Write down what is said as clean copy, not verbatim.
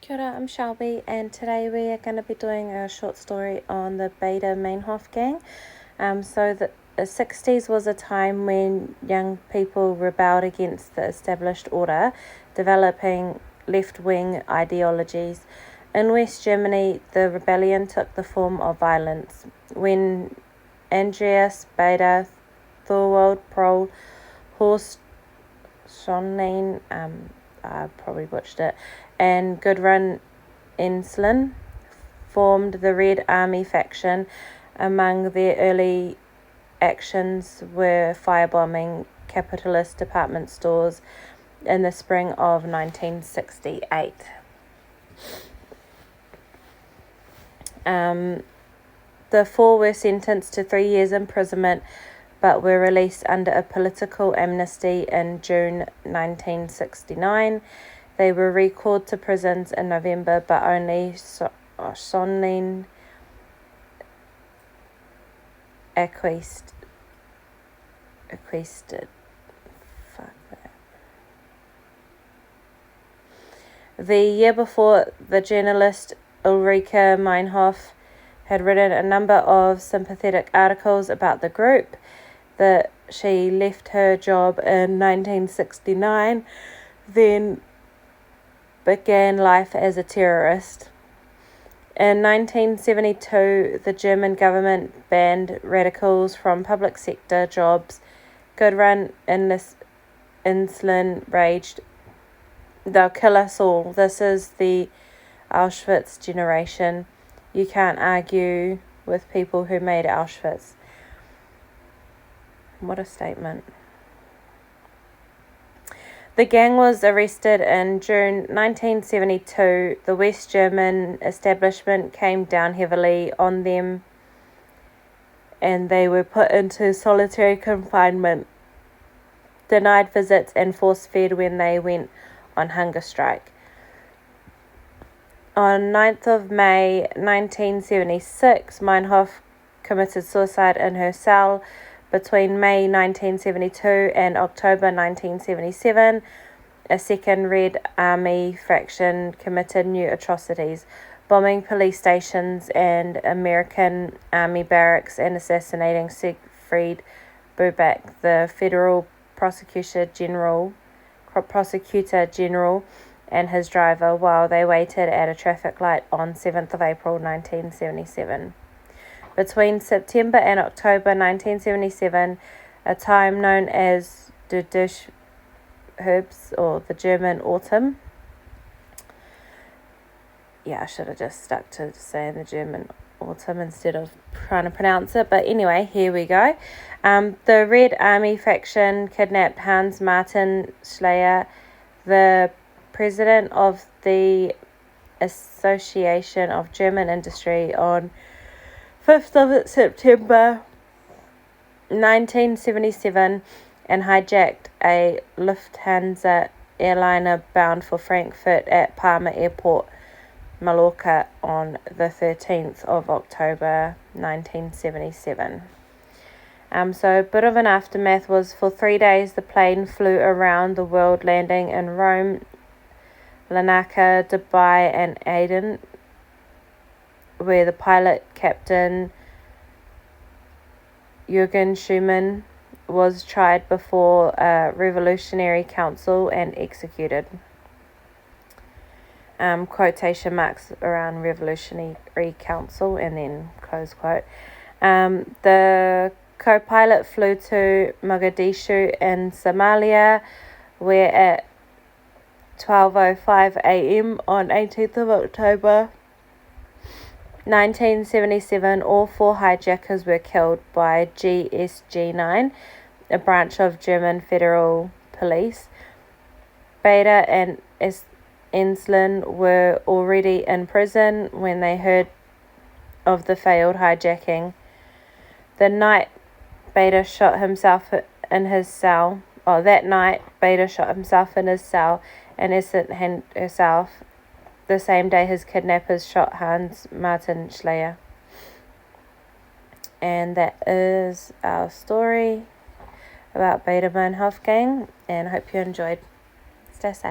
Kia ora, I'm Shelby, and today we are going to be doing a short story on the Baader Meinhof gang. So the 60s was a time when young people rebelled against the established order, developing left-wing ideologies. In West Germany, the rebellion took the form of violence. When Andreas Baader, Thorwald Prohl, Horst Schonlein, I probably butchered it, and Gudrun Ensslin formed the Red Army faction. Among their early actions were firebombing capitalist department stores in the spring of 1968. The four were sentenced to 3 years imprisonment, but were released under a political amnesty in June 1969. They were recalled to prisons in November, but only Schonlein acquiesced. The year before, the journalist Ulrike Meinhof had written a number of sympathetic articles about the group. That she left her job in 1969, then began life as a terrorist. In 1972, the German government banned radicals from public sector jobs. Gudrun Ensslin raged, "They'll kill us all. This is the Auschwitz generation. You can't argue with people who made Auschwitz." What a statement. The gang was arrested in June 1972. The West German establishment came down heavily on them, and they were put into solitary confinement, denied visits, and force-fed when they went on hunger strike. On 9th of May 1976, Meinhof committed suicide in her cell. Between May 1972 and October 1977, a second Red Army faction committed new atrocities, bombing police stations and American Army barracks and assassinating Siegfried Buback, the federal prosecutor general, and his driver, while they waited at a traffic light on 7th of April 1977. Between September and October 1977, a time known as the Herbst, or the German autumn. Yeah, I should have just stuck to saying the German autumn instead of trying to pronounce it. But anyway, here we go. The Red Army faction kidnapped Hans Martin Schleyer, the president of the Association of German Industry, on 5th of September 1977, and hijacked a Lufthansa airliner bound for Frankfurt at Palma Airport, Mallorca, on the 13th of October 1977. So a bit of an aftermath was, for 3 days the plane flew around the world, landing in Rome, Larnaca, Dubai, and Aden, where the pilot, Captain Jürgen Schumann, was tried before a revolutionary council and executed. Quotation marks around revolutionary council and then close quote. The co-pilot flew to Mogadishu in Somalia, where at 12:05 a.m. on 18th of October 1977, all four hijackers were killed by GSG 9, a branch of German Federal Police. Baader and Ensslin were already in prison when they heard of the failed hijacking. That night, Baader shot himself in his cell, and Ensslin herself the same day his kidnappers shot Hans Martin Schleyer. And that is our story about Baader Meinhof gang, and I hope you enjoyed. Stay safe.